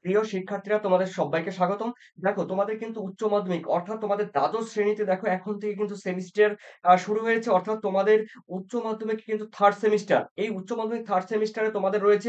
প্রিয় শিক্ষার্থীরা তোমাদের সবাইকে স্বাগতম। দেখো তোমাদের কিন্তু উচ্চ মাধ্যমিক অর্থাৎ তোমাদের দ্বাদশ শ্রেণীতে দেখো এখন থেকে কিন্তু সেমিস্টার শুরু হয়েছে অর্থাৎ তোমাদের উচ্চ মাধ্যমিক কিন্তু থার্ড সেমিস্টার। এই উচ্চ মাধ্যমিক থার্ড সেমিস্টারে তোমাদের রয়েছে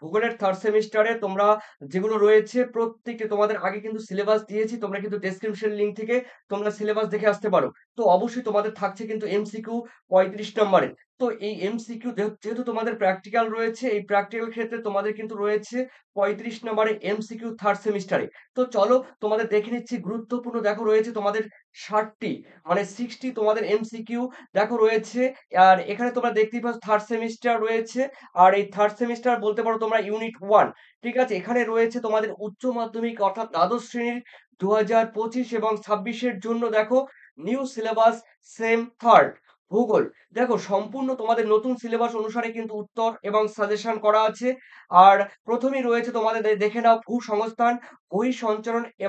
ভূগোলের থার্ড সেমিস্টারে তোমরা যেগুলো রয়েছে প্রত্যেকটি তোমাদের আগে কিন্তু সিলেবাস দিয়েছি, তোমরা কিন্তু ডেসক্রিপশন লিংক থেকে তোমরা সিলেবাস দেখে আসতে পারো। তো অবশ্যই তোমাদের থাকছে কিন্তু এমসিকিউ 35 নম্বরের। তো এই এমসিকিউ যেহেতু তোমাদের প্র্যাকটিক্যাল রয়েছে, এই প্র্যাকটিক্যাল ক্ষেত্রে তোমাদের কিন্তু রয়েছে 35 নম্বরে এমসিকিউ থার্ড সেমিস্টারে। তো চলো তোমাদের দেখে নিচ্ছি গুরুত্বপূর্ণ দেখো রয়েছে তোমাদের 60 মানে 60 তোমাদের এমসিকিউ দেখো রয়েছে। আর এখানে তোমরা দেখতেই পাচ্ছ থার্ড সেমিস্টার রয়েছে। আর এই থার্ড সেমিস্টার বলতে পারো তোমরা ইউনিট 1। ঠিক আছে, এখানে রয়েছে তোমাদের উচ্চ মাধ্যমিক অর্থাৎ দ্বাদশ শ্রেণীর 2025 এবং 26-এর জন্য দেখো নিউ সিলেবাস সেম থার্ড ভূগোল। দেখো সম্পূর্ণ তোমাদের নতুন সিলেবাস অনুসারে কিন্তু উত্তর এবং সাজেশন করা আছে। আর প্রথমেই রয়েছে তোমাদের দেখে নাও ভূসংস্থান,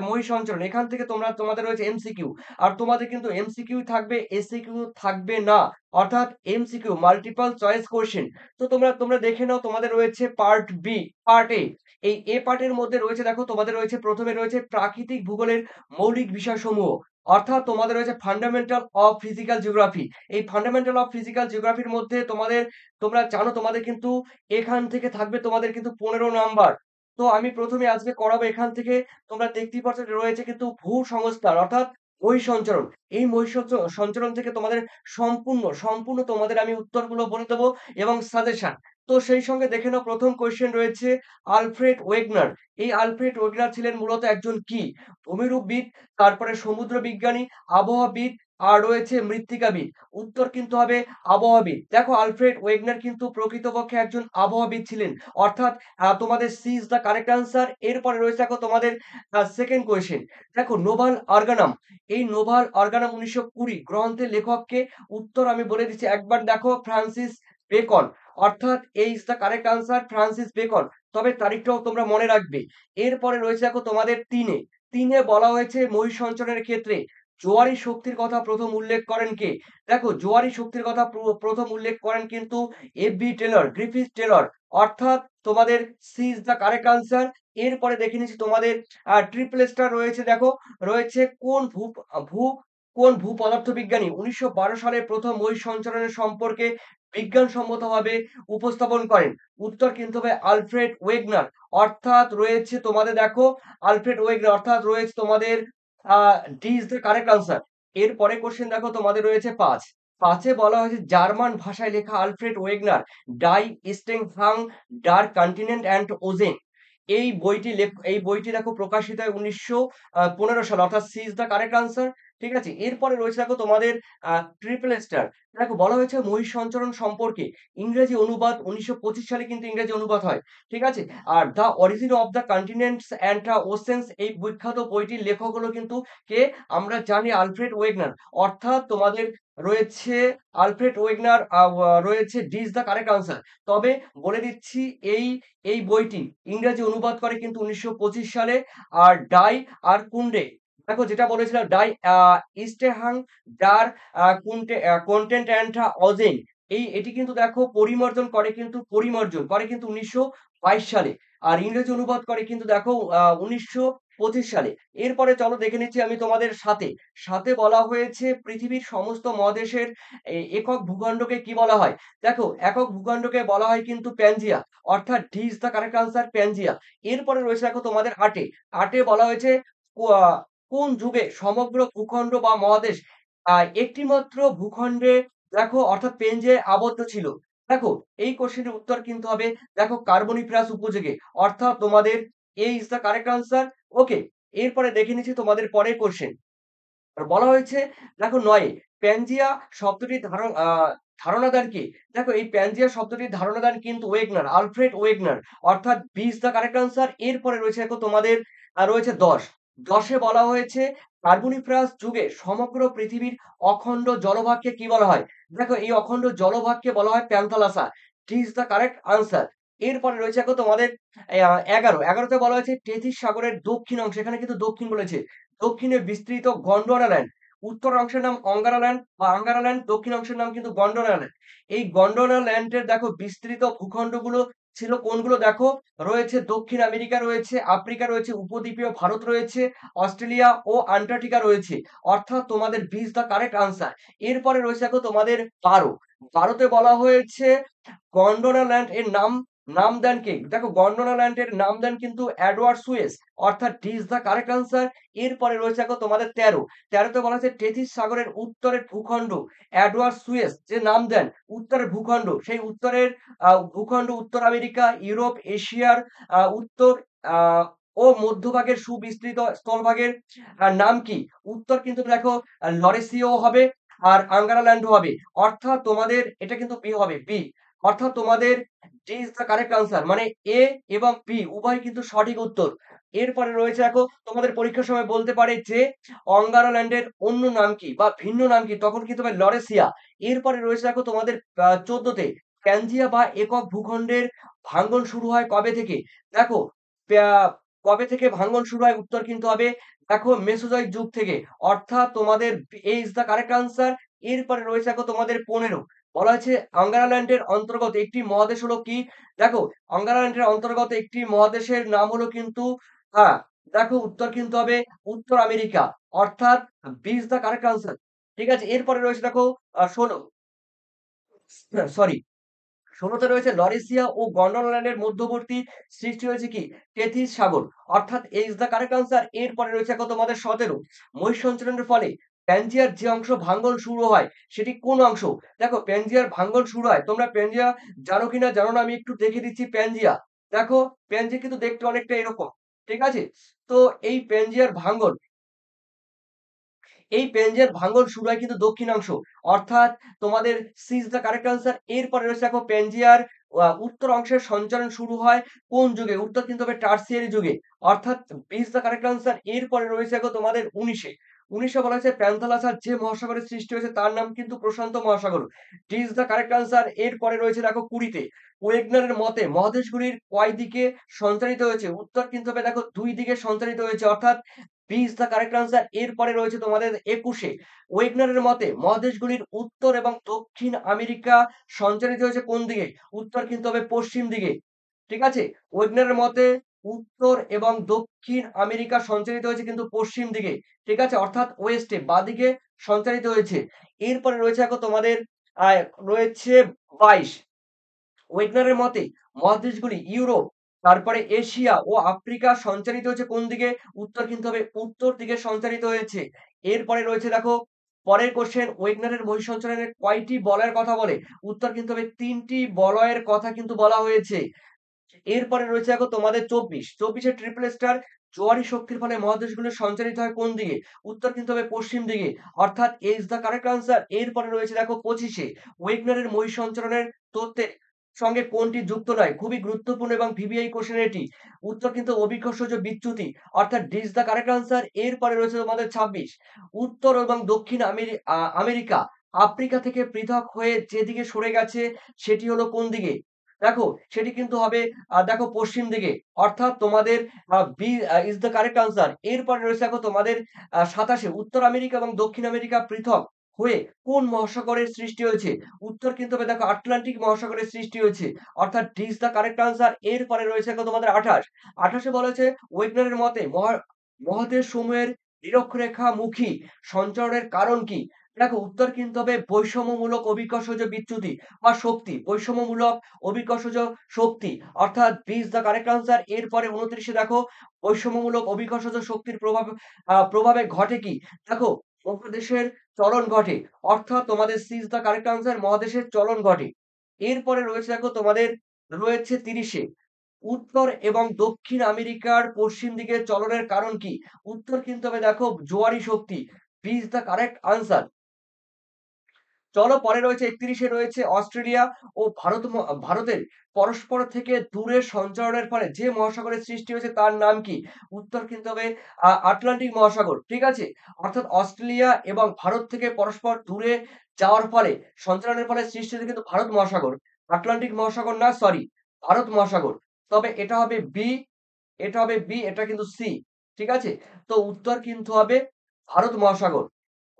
মহিসঞ্চরণ। এখান থেকে তোমাদের রয়েছে এমসিকিউ। আর তোমাদের কিন্তু এমসিকিউ থাকবে, এসিকিউ থাকবে না, অর্থাৎ এমসিকিউ মাল্টিপল চয়েস কোশ্চেন। তো তোমরা দেখে নাও তোমাদের রয়েছে পার্ট বি, পার্ট এ। এই এ পার্টের মধ্যে রয়েছে দেখো তোমাদের রয়েছে প্রথমে রয়েছে প্রাকৃতিক ভূগোলের মৌলিক বিষয়সমূহ, অর্থাৎ তোমাদের রয়েছে ফান্ডামেন্টাল অফ ফিজিক্যাল জিওগ্রাফি। এই ফান্ডামেন্টাল অফ ফিজিক্যাল জিওগ্রাফির মধ্যে তোমরা জানো তোমাদের কিন্তু এখান থেকে থাকবে তোমাদের কিন্তু 15 নাম্বার। তো আমি প্রথমে আজকে করাবো এখান থেকে। তোমরা দেখতেই পাচ্ছ যে রয়েছে কিন্তু ভূসংস্থান অর্থাৎ মহিসঞ্চরণ। এই সঞ্চরণ থেকে তোমাদের সম্পূর্ণ তোমাদের আমি উত্তরগুলো বলে দেবো এবং সাজেশন। তো সেই সঙ্গে দেখে নাও প্রথম কোয়েশ্চেন রয়েছে আলফ্রেড ওয়েগনার। এই আলফ্রেড ওয়েগনার ছিলেন মূলত একজন কি? ভূমিরূপবিদ, তারপরে সমুদ্র বিজ্ঞানী, আবহাওয়াবিদ, আর রয়েছে মৃত্তিকাবিদ। উত্তর কিন্তু হবে আবহাওয়াবিদ। দেখো আলফ্রেড ওয়েগনার কিন্তু প্রকৃতপক্ষে একজন আবহাওয়াবিদ ছিলেন, অর্থাৎ তোমাদের C is the correct answer. এরপরে রয়েছে দেখো তোমাদের সেকেন্ড কোয়েশ্চেন। দেখো নোভাল অর্গানাম, এই নোভাল অর্গানাম 1920 গ্রন্থের লেখককে? উত্তর আমি বলে দিচ্ছি একবার, দেখো ফ্রান্সিস বেকন, অর্থাৎ এই is the correct answer Francis Bacon. তবে তারিখটাও তোমরা মনে রাখবে। এরপরে রয়েছে দেখো তোমাদের তিনে বলা হয়েছে মহিসঞ্চরণের ক্ষেত্রে জোয়ারি শক্তির কথা প্রথম উল্লেখ করেন কে? দেখো জোয়ারি শক্তির কথা প্রথম উল্লেখ করেন কিন্তু গ্রিফিথ টেলর, অর্থাৎ তোমাদের C is the correct answer. এরপরে দেখে নিচ্ছি তোমাদের ট্রিপল স্টার রয়েছে। দেখো রয়েছে ভূ কোন ভূপদার্থবিজ্ঞানী 1912 সালে প্রথম মহিসঞ্চরণের সম্পর্কে বিজ্ঞানসম্মতভাবে উপস্থাপন করেন? উত্তর কিন্তু হবে আলফ্রেড ওয়েগনার, অর্থাৎ রয়েছে তোমাদের দেখো আলফ্রেড ওয়েগনার, অর্থাৎ রয়েছে তোমাদের D is the correct answer. এরপরে কোশ্চেন দেখো তোমাদের রয়েছে 5 বলা হয়েছে জার্মান ভাষায় লেখা আলফ্রেড ওয়েগনার ডাই স্টেনহাং ডার কন্টিনেন্ট অ্যান্ড ওজেন। এই বইটি দেখো প্রকাশিত হয় 1915 সালে, অর্থাৎ C is the correct answer. ঠিক আছে, এরপরে রয়েছে দেখো তোমাদের ট্রিপল স্টার। দেখো বলা হয়েছে মহিষসঞ্চরণ সম্পর্কে ইংরেজি অনুবাদ 1925 সালে কিন্তু ইংরেজি অনুবাদ হয়। ঠিক আছে, are the origin of the continents and the oceans, এই বিখ্যাত বইটির লেখক হলো কিন্তু কে? আমরা জানি আলফ্রেড ওয়েগনার, অর্থাৎ তোমাদের রয়েছে আলফ্রেড ওয়েগনার, রয়েছে D is the correct answer. তবে বলে দিচ্ছি এই এই বইটি ইংরেজি অনুবাদ করে কিন্তু 1925 সালে। আর ডাই আর কুন্ডে, দেখো যেটা বলেছিলাম ডাই ইস্টেহাং ডার কন্টেন্ট অ্যান্ড অজেন, এটি কিন্তু দেখো পরিমার্জন করে কিন্তু 1922 সালে। আর ইংরেজি অনুবাদ করে কিন্তু দেখো 1925 সালে। এরপরে চলো দেখে নিচ্ছি আমি তোমাদের সাথে বলা হয়েছে পৃথিবীর সমস্ত মহাদেশের একক ভূখণ্ডকে কি বলা হয়? দেখো একক ভূখণ্ডকে বলা হয় কিন্তু প্যানজিয়া, অর্থাৎ D is the correct answer Pangaea. এরপরে রয়েছে দেখো তোমাদের আটে বলা হয়েছে কোন যুগে সমগ্র ভূখণ্ড বা মহাদেশ একটিমাত্র ভূখণ্ডে দেখো অর্থাৎ পেনজিয়ায় আবদ্ধ ছিল? দেখো এই কোশ্চেনের উত্তর কিন্তু হবে দেখো কার্বনিফেরাস উপযোগে, অর্থাৎ তোমাদের এ ইজ দ্য কারেক্ট আনসার। ওকে, এরপরে দেখে নিচ্ছি তোমাদের পরের কোশ্চেন। বলা হয়েছে দেখো 9 প্যানজিয়া শব্দটির ধারণাদার কে? দেখো এই প্যানজিয়া শব্দটির ধারণাদার কিন্তু ওয়েগনার, আলফ্রেড ওয়েগনার, অর্থাৎ B is the correct answer. এরপরে রয়েছে দেখো তোমাদের রয়েছে 10 বলা হয়েছে কার্বনিফেরাস যুগে সমগ্র পৃথিবীর অখণ্ড জলভাগকে কি বলা হয়? দেখো এই অখণ্ড জলভাগকে বলা হয় Panthalassa, D is the correct answer. এরপরে রয়েছে দেখো তোমাদের 11তে বলা হয়েছে টেথিস সাগরের দক্ষিণ অংশ, এখানে কিন্তু দক্ষিণ বলেছে, দক্ষিণে বিস্তৃত গন্ডোয়ারা ল্যান্ড। উত্তর অংশের নাম অঙ্গারা ল্যান্ড বা আঙ্গারা ল্যান্ড, দক্ষিণ অংশের নাম কিন্তু গন্ডোয়ারা ল্যান্ড। এই গন্ডোয়ারা ল্যান্ডের দেখো বিস্তৃত ভূখণ্ডগুলো ছিল কোনগুলো দেখো, রয়েছে দক্ষিণ আমেরিকা রয়েছে, আফ্রিকা রয়েছে, উপদ্বীপীয় ভারত রয়েছে, অস্ট্রেলিয়া ও আন্টার্কটিকা রয়েছে। অর্থাৎ তোমাদের 20 দ্য কারেক্ট আনসার। এরপরে রয়েছে দেখো তোমাদের 12। 12 তে বলা হয়েছে গন্ডোনা ল্যান্ড এর নাম দেন কে? দেখো গন্ডোনা ল্যান্ড এর নাম দেন কিন্তু এডওয়ার্ড সুয়েজ। অর্থাৎ D is the correct answer. এরপরে রয়েছে দেখো তোমাদের 13। 13 তে বলা হয়েছে টেথিস সাগরের উত্তরের ভূখণ্ড এডওয়ার্ড সুয়েজ যে নাম দেন উত্তরের ভূখণ্ড, সেই উত্তরের ভূখণ্ড উত্তর আমেরিকা, ইউরোপ, এশিয়ার উত্তর ও মধ্যভাগের সুবিস্তৃত স্থলভাগের নাম কি? উত্তর কিন্তু দেখো লরেসিও হবে আর আঙ্গারাল্যান্ডও হবে। অর্থাৎ তোমাদের এটা কিন্তু বি হবে, বি। অর্থাৎ তোমাদের D is the correct answer, মানে এ এবং বি উভয় কিন্তু সঠিক উত্তর। এরপরে রয়েছে দেখো তোমাদের পরীক্ষার সময় বলতে পারে যে অঙ্গারাল্যান্ডের অন্য নাম কি বা ভিন্ন নাম কি, তখন কিন্তু হবে লরেসিয়া। এরপরে রয়েছে দেখো তোমাদের 14 তে প্যানজিয়া বা একক ভূখণ্ডের ভাঙ্গন শুরু হয় কবে থেকে? দেখো কবে থেকে ভাঙ্গন শুরু হয়? উত্তর কিন্তু হবে দেখো মেসোজয়েক যুগ থেকে। অর্থাৎ তোমাদের এ ইজ দ্য কারেক্ট আনসার। এরপরে রয়েছে দেখো তোমাদের 15 বলা হয়েছে অঙ্গারাল্যান্ডের অন্তর্গত একটি মহাদেশ হলো কি? দেখো অঙ্গারাল্যান্ডের অন্তর্গত একটি মহাদেশের নাম হলো কিন্তু হ্যাঁ, দেখো উত্তর কিন্তু হবে উত্তর আমেরিকা। অর্থাৎ B is the correct answer. ঠিক আছে? এরপরে রয়েছে দেখো 16 সরি ১৬ তে রয়েছে লরেসিয়া ও গন্ডোলাল্যান্ডের মধ্যবর্তী সৃষ্টি হয়েছে কি? টেথিস সাগর। অর্থাৎ এ ইজ দ্য কারেক্ট আনসার। এরপরে রয়েছে দেখো তোমাদের 17 মহিষ সঞ্চালনের ফলে প্যানজিয়ার যে অংশ ভাঙ্গন শুরু হয় সেটি কোন অংশ? দেখো প্যানজিয়ার ভাঙ্গন শুরু হয়। তোমরা প্যানজিয়া জানো কিনা জানো না, আমি একটু দেখে দিচ্ছি প্যানজিয়া। দেখো প্যানজিয়া কিন্তু দেখতে অনেকটা এরকম। ঠিক আছে? তো এই প্যানজিয়ার ভাঙ্গন এই পেঞ্জের ভাঙন শুরু হয় কিন্তু দক্ষিণাংশ। অর্থাৎ তোমাদের C is the correct answer. এরপরে রয়েছে দেখো পেনজিয়ার উত্তর অংশের সঞ্চালন শুরু হয় কোন যুগে? উত্তর কিন্তু হবে টারসিয়ারি যুগে। অর্থাৎ B is the correct answer. এরপরে রয়েছে দেখো তোমাদের ১৯ এ। ১৯ এ বলা হয়েছে প্যান্থালাসার যে মহাসাগরের সৃষ্টি হয়েছে তার নাম কিন্তু প্রশান্ত মহাসাগর। D is the correct answer. এরপরে রয়েছে দেখো ২০ তে ওয়েগনারের মতে মহাদেশগুলির কয় দিকে সঞ্চারিত হয়েছে? উত্তর কিন্তু হবে দেখো ২ দিকে সঞ্চারিত হয়েছে। অর্থাৎ B is the correct answer. এরপরে রয়েছে তোমাদের ২১ এ ওয়েগনারের মতে মহাদেশগুলির উত্তর এবং দক্ষিণ আমেরিকা সঞ্চারিত হয়েছে কোন দিকে? উত্তর কিন্তু হবে পশ্চিম দিকে। ঠিক আছে? ওয়েগনারের মতে উত্তর এবং দক্ষিণ আমেরিকা সঞ্চারিত হয়েছে কিন্তু পশ্চিম দিকে। ঠিক আছে? অর্থাৎ ওয়েস্টে বাঁদিকে সঞ্চারিত হয়েছে। এরপরে রয়েছে দেখো তোমাদের আ রয়েছে ২২ ওয়েগনারের মতে মহাদেশগুলি ইউরোপ, তারপরে এশিয়া ও আফ্রিকা সঞ্চারিত হয়েছে কোন দিকে? উত্তর কিন্তু হবে উত্তর দিকে সঞ্চারিত হয়েছে। এরপরে রয়েছে দেখো পরের কোশ্চেন ওয়েগনারের বহিঃসঞ্চালনের কয়টি বলয়ের কথা বলে? উত্তর কিন্তু হবে ৩ টি বলয়ের কথা কিন্তু বলা হয়েছে। এরপরে রয়েছে দেখো তোমাদের ২৪। ২৪ এ ট্রিপল স্টার জোয়ারি শক্তির ফলে মহাদেশগুলো সঞ্চারিত হয় কোন দিকে? উত্তর কিন্তু হবে পশ্চিম দিকে। অর্থাৎ এ ইস দ্য কারেক্ট আনসার। এরপরে রয়েছে দেখো ২৫ এ ওয়েগনারের মহিঃসঞ্চালনের তত্ত্বের সঙ্গে কোনটি যুক্ত নয়? খুবই গুরুত্বপূর্ণ এবং ভিভিআই কোশ্চেন এটি। উত্তর কিন্তু অভিকর্ষজ বিচ্যুতি। অর্থাৎ D is the correct answer. এরপরে রয়েছে তোমাদের ২৬ উত্তর এবং দক্ষিণ আমেরিকা আফ্রিকা থেকে পৃথক হয়ে যেদিকে সরে গেছে সেটি হলো কোন দিকে? দেখো সেটি কিন্তু হবে দেখো পশ্চিম দিকে। অর্থাৎ তোমাদের B is the correct answer. এরপরে রয়েছে দেখো তোমাদের ২৭ এ উত্তর আমেরিকা এবং দক্ষিণ আমেরিকা পৃথক হয়ে কোন মহাসাগরের সৃষ্টি হয়েছে? উত্তর কিন্তু হবে দেখো আটলান্টিক মহাসাগরের সৃষ্টি হয়েছে। অর্থাৎ D is the correct answer. এরপরে রয়েছে দেখো তোমাদের ২৮। ২৮ এ বলা হয়েছে ওয়েগনারের মতে মহাদেশসমূহের নিরক্ষরেখামুখী সঞ্চরণের কারণ কি? দেখো উত্তর কিন্তু হবে বৈষম্যমূলক অভিকর্ষজ বিচ্যুতি বা শক্তি। বৈষম্যমূলক অভিকর্ষজ শক্তি। অর্থাৎ B is the correct answer. এরপরে ২৯ এ দেখো বৈষম্যমূলক অভিকর্ষজ শক্তির প্রভাবে ঘটে কি? দেখো মহাদেশের চলন ঘটে। অর্থাৎ তোমাদের C is the correct answer. মহাদেশের চলন ঘটে। এরপরে রয়েছে দেখো তোমাদের রয়েছে ৩০ এ উত্তর এবং দক্ষিণ আমেরিকার পশ্চিম দিকে চলনের কারণ কি? উত্তর কিন্তু হবে দেখো জোয়ারি শক্তি। B is the correct answer. চলো পরে রয়েছে ৩১ এ রয়েছে অস্ট্রেলিয়া ও ভারতের পরস্পর থেকে দূরে সঞ্চারণের ফলে যে মহাসাগরের সৃষ্টি হয়েছে তার নাম কি? উত্তর কিন্তু হবে আটলান্টিক মহাসাগর। ঠিক আছে? অর্থাৎ অস্ট্রেলিয়া এবং ভারত থেকে পরস্পর দূরে যাওয়ার ফলে সঞ্চালনের ফলে সৃষ্টি হয়েছে কিন্তু ভারত মহাসাগর। আটলান্টিক মহাসাগর না, সরি, ভারত মহাসাগর। তবে এটা হবে বি, এটা হবে বি, এটা কিন্তু সি। ঠিক আছে? তো উত্তর কিন্তু হবে ভারত মহাসাগর।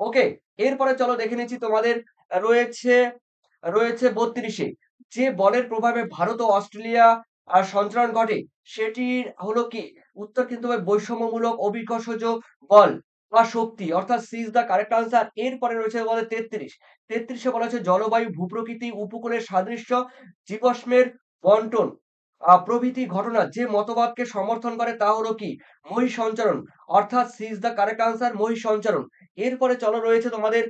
ওকে? এরপরে চলো দেখে নিচ্ছি তোমাদের রয়েছে রয়েছে ৩২ এ। যে বলের প্রভাবে ভারত ও অস্ট্রেলিয়া সঞ্চালন ঘটে সেটির হলো কি? উত্তর কিন্তু হবে বৈষম্যমূলক অভিকর্ষজ বল বা শক্তি অর্থাৎ C is the correct answer. এরপরে রয়েছে আমাদের ৩৩। ৩৩ এ বলা হচ্ছে জলবায়ু, ভূপ্রকৃতি, উপকূলের সাদৃশ্য, জীবাশ্মের বন্টন প্রভৃতি ঘটনা যে মতবাদকে সমর্থন করে তা হলো কি? মহীসঞ্চারণ অর্থাৎ C is the correct answer মহীসঞ্চারণ। এরপরে চলো রয়েছে তোমাদের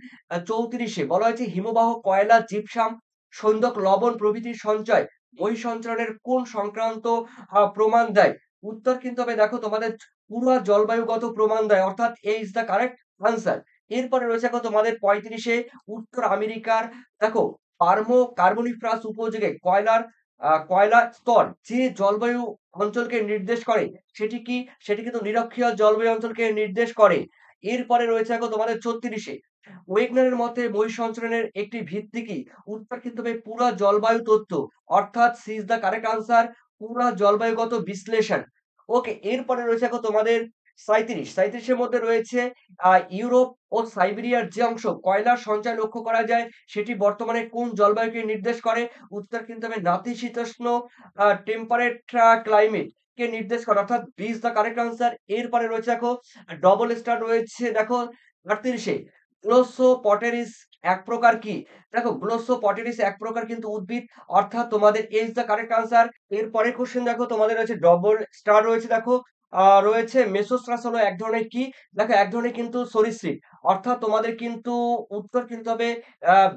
৩৪ এ বলা হয়েছে হিমবাহ, কয়লা, জিপসাম, সৈন্দক, লবণ প্রভৃতির সঞ্চয় মহীসঞ্চারণের কোন সংক্রান্ত প্রমাণ দেয়? উত্তর কিন্তু হবে দেখো তোমাদের পুরা জলবায়ুগত প্রমাণ দেয় অর্থাৎ এ ইস দ্যা কারেক্ট আনসার। এরপরে রয়েছে দেখো তোমাদের ৩৫ এ উত্তর আমেরিকার দেখো কার্বনিফারাস উপযোগে কয়লার স্তর যে জলবায়ু অঞ্চলকে নির্দেশ করে সেটি কি? সেটি কিন্তু নিরক্ষীয় জলবায়ু অঞ্চলকে নির্দেশ করে। এরপরে রয়েছে দেখো তোমাদের ৩৬ এ ওয়েগনারের মতে মহীসঞ্চারণের একটি ভিত্তি কি? উত্তর কিন্তু হবে পুরা জলবায়ু তত্ত্ব অর্থাৎ C is the correct answer পুরা জলবায়ুগত বিশ্লেষণ। ওকে, এরপরে রয়েছে দেখো তোমাদের ৩৭। ৩৭ এর মধ্যে রয়েছে ইউরোপ ও সাইবেরিয়ার যে অংশ কয়লার সঞ্চয় লক্ষ্য করা যায় সেটি বর্তমানে কোন জলবায়ুকে নির্দেশ করে? উত্তর কিন্তু হবে নাতিশীতোষ্ণ টেম্পারেট ক্লাইমেট কে নির্দেশ করে অর্থাৎ B is the correct answer. এরপরে রয়েছে দেখো ডবল স্টার রয়েছে দেখো ৩৮ এ গ্লোসোপটেরিস এক প্রকার কি? দেখো গ্লোসোপটেরিস এক প্রকার কিন্তু উদ্ভিদ অর্থাৎ তোমাদের এ ইস দ্যা কারেক্ট আনসার। এরপরের কোয়েশ্চেন দেখো তোমাদের রয়েছে ডবল স্টার রয়েছে দেখো রয়েছে মেসোস্ট্রাস হলো এক ধরনের কি? দেখো এক ধরনের কিন্তু সরীসৃপ। অর্থাৎ তোমাদের কিন্তু উত্তর কিন্তু হবে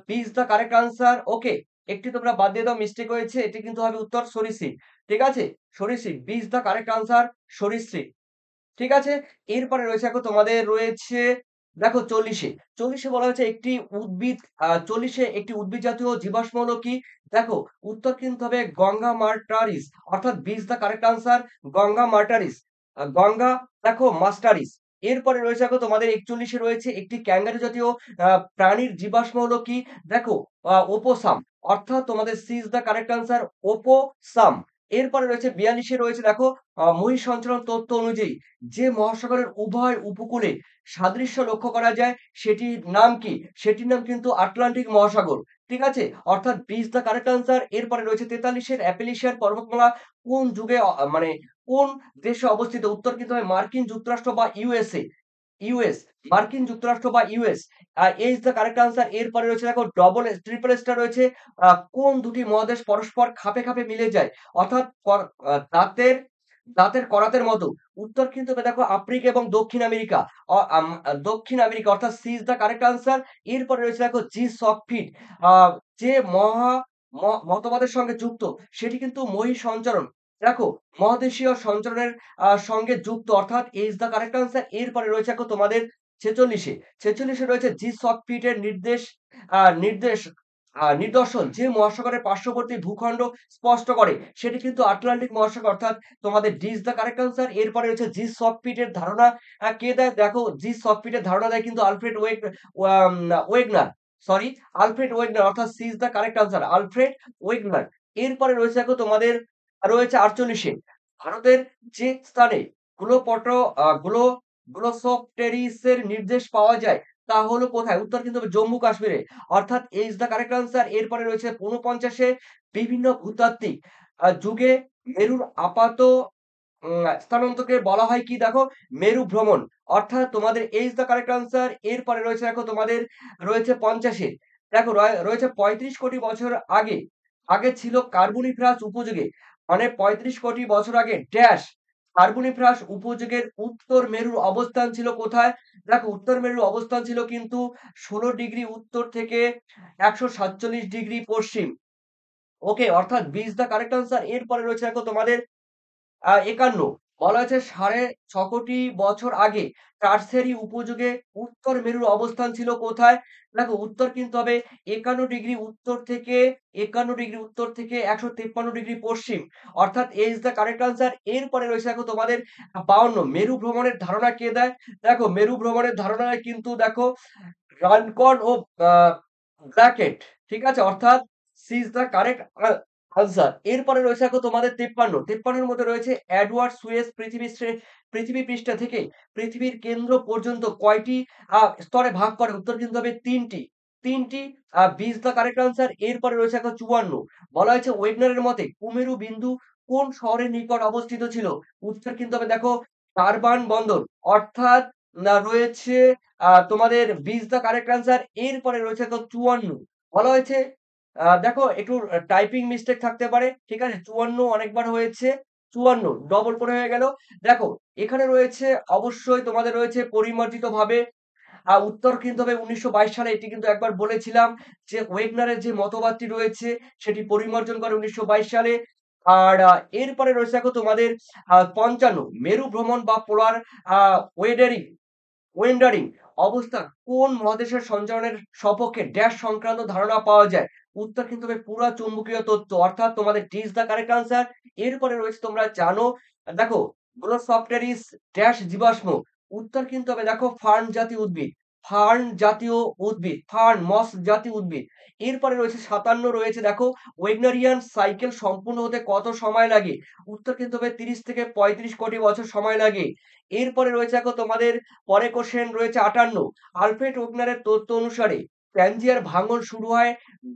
B is the correct answer. Okay, একটি তোমরা বাদ দিয়ে দাও মিস্টেক হয়েছে। এটি কিন্তু হবে উত্তর সরীসৃপ। ঠিক আছে? সরীসৃপ B is the correct answer সরীসৃপ। ঠিক আছে? এরপরে রয়েছে দেখো তোমাদের রয়েছে দেখো ৪০ এ। ৪০ এ বলা হয়েছে একটি উদ্ভিদ ৪০ এ একটি উদ্ভিদ জাতীয় জীবাশ্ম হলো কি? দেখো উত্তর কিন্তু হবে গঙ্গা মার্টারিস অর্থাৎ B is the correct answer Ganga মার্টারিস। গঙ্গা দেখো মাস্টারিস। এরপরে রয়েছে দেখো তোমাদের ৪১ এ রয়েছে একটি ক্যাঙ্গারু জাতীয় আ প্রাণীর জীবাশ্ম হলো কি? দেখো ওপোসাম অর্থাৎ তোমাদের C is the correct answer opossum. এরপরে রয়েছে ৪২ এ রয়েছে দেখো মহীসঞ্চারণ তথ্য অনুযায়ী যে মহাসাগরের উভয় উপকূলে সাদৃশ্য লক্ষ্য করা যায় সেটির নাম কি? সেটির নাম কিন্তু আটলান্টিক মহাসাগর। ঠিক আছে? অর্থাৎ B is the correct answer. এরপরে রয়েছে ৪৩ এর অ্যাপেলিশিয়ান পর্বতমালা কোন যুগে মানে কোন দেশে অবস্থিত? উত্তর কিন্তু হবে মার্কিন যুক্তরাষ্ট্র বা ইউএসএ। ইউএস, মার্কিন যুক্তরাষ্ট্র বা US. A is the correct answer. এরপরে রয়েছে দেখো ট্রিপল স্টার রয়েছে কোন দুটি মহাদেশ পরস্পর খাপে, খাপে মিলে যায়? অর্থাৎ দাঁতের দাঁতের করাতের মতো। উত্তর কিন্তু হবে দেখো আফ্রিকা এবং দক্ষিণ আমেরিকা। দক্ষিণ আমেরিকা অর্থাৎ C is the correct answer. এরপরে রয়েছে দেখো জি সফটফিট আ যে মহা ম মতবাদের সঙ্গে যুক্ত সেটি কিন্তু মহীসঞ্চারণ। দেখো মহাদেশীয় সঞ্চারণের সঙ্গে যুক্ত অর্থাৎ এ ইস দ্যা কারেক্ট আনসার। এরপরে রয়েছে দেখো তোমাদের ৪৬ এ। ৪৬ এ রয়েছে জি সফটফিট এর নির্দেশ নিদর্শন যে মহাসাগরের পার্শ্ববর্তী ভূখণ্ড স্পষ্ট করে সেটি কিন্তু আটলান্টিক মহাসাগর অর্থাৎ তোমাদের D is the correct answer. এরপরে রয়েছে জি সফটফিট এর ধারণা কে দেয়? দেখো জি সফটফিট এর ধারণা দেয় কিন্তু ওয়েগনার। সরি, আলফ্রেড ওয়েগনার অর্থাৎ C is the correct answer Alfred Wegener. এরপরে রয়েছে দেখো তোমাদের রয়েছে ৪৮ এ ভারতের যে স্থানে গ্লোপটো আ গ্লো গ্লোসোপটেরিস এর নির্দেশ পাওয়া যায় তা হলো কোথায়? উত্তর কিন্তু হবে জম্মু কাশ্মীরে। অর্থাৎ এ ইস দ্যা কারেক্ট আনসার। এরপরে রয়েছে ৪৯ এ বিভিন্ন ভূতাত্ত্বিক যুগে মেরুর আপাত স্থানান্তরকে বলা হয় কি? দেখো মেরু ভ্রমণ। অর্থাৎ তোমাদের এ ইস দ্যা কারেক্ট আনসার। এরপরে রয়েছে দেখো তোমাদের রয়েছে ৫০ এ দেখো রয়েছে ৩৫ কোটি বছর আগে, আগে ছিল কার্বনিফেরাস উপযোগে। মানে ৩৫ কোটি বছর আগে কার্বনিফেরাস উপযোগের উত্তর মেরুর অবস্থান ছিল কোথায়? দেখো উত্তর মেরুর অবস্থান ছিল কিন্তু ১৬ ডিগ্রি উত্তর থেকে ১৪৭ ডিগ্রি পশ্চিম। ওকে, অর্থাৎ B is the correct answer. এরপরে রয়েছে দেখো তোমাদের ৫১ বলা হয়েছে ৬.৫ কোটি বছর আগে টারসিয়ারি উপযোগে উত্তর মেরুর অবস্থান ছিল কোথায়? দেখো উত্তর কিন্তু হবে ৫১ ডিগ্রি উত্তর থেকে ১৫৩ ডিগ্রি পশ্চিম। অর্থাৎ এ ইস দ্যা কারেক্ট আনসার। এরপরে রয়েছে দেখো তোমাদের ৫২ মেরু ভ্রমণের ধারণা কে দেয়? দেখো মেরু ভ্রমণের ধারণা দেয় কিন্তু দেখো রানকন ও আ ব্র্যাকেট। ঠিক আছে? অর্থাৎ C is the correct answer. এরপরে রয়েছে দেখো তোমাদের ৫৩। ৫৩ এর মধ্যে রয়েছে এডওয়ার্ড সুয়েজ পৃথিবী পৃষ্ঠ থেকে পৃথিবীর কেন্দ্র পর্যন্ত কয়টি স্তরে ভাগ করে? উত্তর কিন্তু হবে ৩ টি। 3টি 20 দা কারেক্ট আনসার। এরপরে রয়েছে দেখো 54। বলা হয়েছে ওয়েগনারের মতে কুমেরু বিন্দু কোন শহরের নিকট অবস্থিত ছিল? উত্তর কিন্তু হবে দেখো ডারবান বন্দর। অর্থাৎ রয়েছে তোমাদের 20 দা কারেক্ট আনসার। এরপরে রয়েছে দেখো 54। বলা হয়েছে দেখো একটু টাইপিং মিস্টেক থাকতে পারে। ঠিক আছে? 54 অনেকবার হয়েছে। 54 ডবল করে হয়ে গেল। দেখো এখানে রয়েছে অবশ্যই তোমাদের রয়েছে পরিমার্জিতভাবে উত্তর কিন্তু হবে ১৯২২ সালে। এটি কিন্তু একবার বলেছিলাম যে ওয়েগনারের যে মতবাদটি রয়েছে সেটি পরিমার্জন করে ১৯২২ সালে। আর এরপরে রয়েছে দেখো তোমাদের ৫৫ মেরু ভ্রমণ বা পোলার আ ওয়েডারিং ওয়েন্ডারিং অবস্থা কোন মহাদেশের সঞ্চালনের সপক্ষে ড্যাশ সংক্রান্ত ধারণা পাওয়া যায়? উত্তর কিন্তু হবে পুরা চুম্বকীয় তত্ত্ব। অর্থাৎ তোমাদের D is the correct answer. এরপরে রয়েছে তোমরা জানো দেখো গ্লোসোপ্টেরিস ড্যাশ জীবাশ্ম। উত্তর কিন্তু হবে দেখো ফার্ন জাতীয় উদ্ভিদ। ফার্ন জাতীয় উদ্ভিদ, ফার্ন মস জাতীয় উদ্ভিদ। এরপরে রয়েছে ৫৭ রয়েছে দেখো ওয়েগনারিয়ান সাইকেল সম্পূর্ণ হতে কত সময় লাগে? উত্তর কিন্তু হবে ৩০ থেকে ৩৫ কোটি বছর সময় লাগে। এরপরে রয়েছে দেখো তোমাদের পরে কোশ্চেন রয়েছে ৫৮। আলফ্রেড ওগনারের তথ্য অনুসারে প্যানজিয়ার ভাঙন শুরু হয়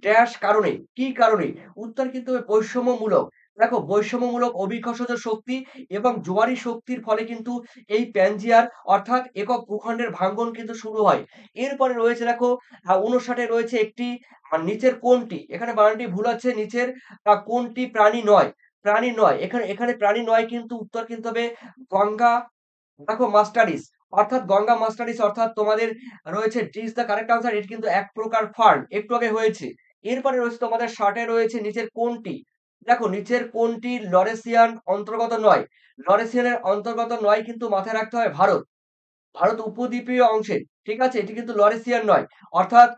ড্যাশ কারণে? কি কারণে? উত্তর কিন্তু হবে বৈষম্যমূলক। দেখো বৈষম্যমূলক অভিকর্ষজ শক্তি এবং জোয়ারি শক্তির ফলে কিন্তু এই প্যানজিয়ার অর্থাৎ একক ভূখণ্ডের ভাঙ্গন কিন্তু শুরু হয়। এরপরে রয়েছে দেখো ৫৯ এ রয়েছে একটি নিচের কোনটি? এখানে বানানটি ভুল আছে। নিচের কোনটি প্রাণী নয়? প্রাণী নয়। এখানে এখানে প্রাণী নয় কিন্তু উত্তর কিন্তু হবে গঙ্গা দেখো মাস্টারিস অর্থাৎ গঙ্গা মাস্টারিস অর্থাৎ তোমাদের রয়েছে D is the correct answer. এটি কিন্তু এক প্রকার ফার্ন। একটু আগে হয়েছে। এরপরে রয়েছে তোমাদের ৬০ এ রয়েছে নিচের কোনটি? দেখো নিচের কোনটি লরেশিয়ান অন্তর্গত নয়? লরেশিয়ানের অন্তর্গত নয় কিন্তু মাথায় রাখতে হয় ভারত। ভারত উপদ্বীপীয় অংশের। ঠিক আছে? এটি কিন্তু লরেশিয়ান নয়। অর্থাৎ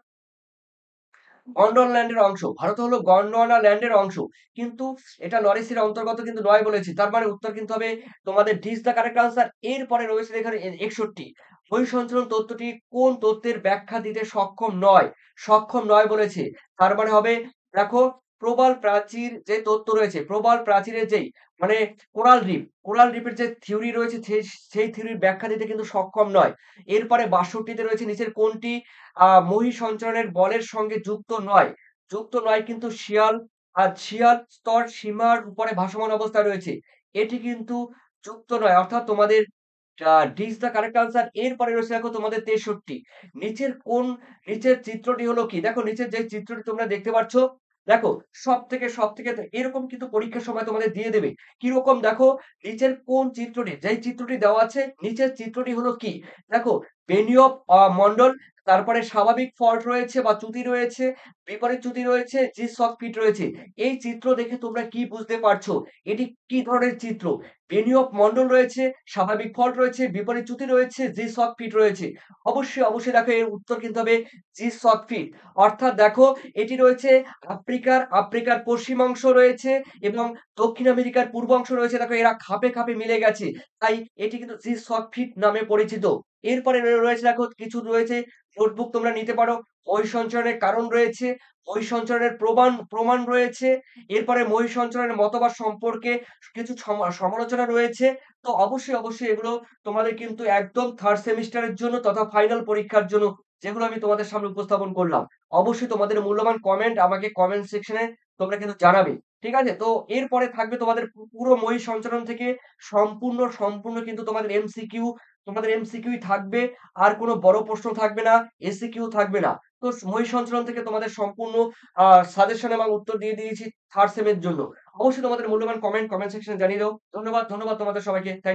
গন্ডোয়ানা ল্যান্ডের অংশ। ভারত হলো গন্ডোয়ানা ল্যান্ডের অংশ। কিন্তু এটা লরেসির অন্তর্গত কিন্তু নয় বলেছি। তার মানে উত্তর কিন্তু হবে তোমাদের D is the correct answer. এরপরে রয়েছে এখানে ৬১। বহিঃসঞ্চরণ তত্ত্বটি কোন তত্ত্বের ব্যাখ্যা দিতে সক্ষম নয়? সক্ষম নয় বলেছে। তার মানে হবে দেখো প্রবাল প্রাচীর যে তত্ত্ব রয়েছে, প্রবাল প্রাচীরের যেই মানে কোরাল রিফের যে থিওরি রয়েছে সেই থিওরির ব্যাখ্যা দিতে কিন্তু সক্ষম নয়। এরপরে ৬২ তে রয়েছে নিচের কোনটি মহীসঞ্চরণের বলের সঙ্গে যুক্ত নয়? যুক্ত নয় কিন্তু শিয়াল স্তর সীমার উপরে ভাসমান অবস্থায় রয়েছে। এটি কিন্তু যুক্ত নয়। অর্থাৎ তোমাদের D is the correct answer. এরপরে রয়েছে দেখো তোমাদের ৬৩। নিচের কোন নিচের চিত্রটি হলো কি? দেখো নিচের যে চিত্রটি তোমরা দেখতে পাচ্ছ, দেখো সবথেকে এরকম কিন্তু পরীক্ষার সময় তোমাদের দিয়ে দেবে। কিরকম দেখো নিচের কোন চিত্রটি? যেই চিত্রটি দেওয়া আছে নিচের চিত্রটি হলো কি? দেখো বেনিয়ব মন্ডল, তারপরে স্বাভাবিক ফল্ট রয়েছে বা চ্যুতি রয়েছে, বিপরীত চ্যুতি রয়েছে, জি সকেট রয়েছে। এই চিত্র দেখে তোমরা কি বুঝতে পারছো? এটি কি ধরনের চিত্র? বেনিয়ব মন্ডল রয়েছে, স্বাভাবিক ফল্ট রয়েছে, বিপরীত চ্যুতি রয়েছে, জি সকেট রয়েছে। অবশ্যই দেখো এর উত্তর কিন্তু হবে জি সকেট। অর্থাৎ দেখো এটি রয়েছে আফ্রিকার পশ্চিমাংশ রয়েছে এবং দক্ষিণ আমেরিকার পূর্বাংশ রয়েছে। দেখো এরা খাপে মিলে গেছে। তাই এটি কিন্তু জি সকেট নামে পরিচিত। এরপরে রয়েছে দেখো কিছু রয়েছে নোটবুক তোমরা নিতে পারো। বহিঃসঞ্চরণের কারণ রয়েছে, বহিঃসঞ্চরণের প্রমাণ রয়েছে। এরপরে বহিঃসঞ্চরণের মতবাদ সম্পর্কে কিছু সমালোচনা রয়েছে। তো অবশ্যই এগুলো তোমাদের কিন্তু একদম 3rd সেমিস্টারের জন্য তথা ফাইনাল পরীক্ষার জন্য যেগুলো আমি তোমাদের সামনে উপস্থাপন করলাম। অবশ্যই তোমাদের মূল্যবান কমেন্ট আমাকে কমেন্ট সেকশনে তোমরা কিন্তু জানাবে। ঠিক আছে? তো এরপরে থাকবে তোমাদের পুরো মহিসঞ্চরণ থেকে সম্পূর্ণ কিন্তু তোমাদের এমসিকিউই থাকবে। আর কোনো বড় প্রশ্ন থাকবে না, এসিকিউ থাকবে না। তো মহিসঞ্চরণ থেকে তোমাদের সম্পূর্ণ আ সাজেশন এবং উত্তর দিয়ে দিয়েছি 3rd সেমের জন্য। অবশ্যই তোমাদের মূল্যবান কমেন্ট সেকশনে জানিয়ে দাও। ধন্যবাদ তোমাদের সবাইকে।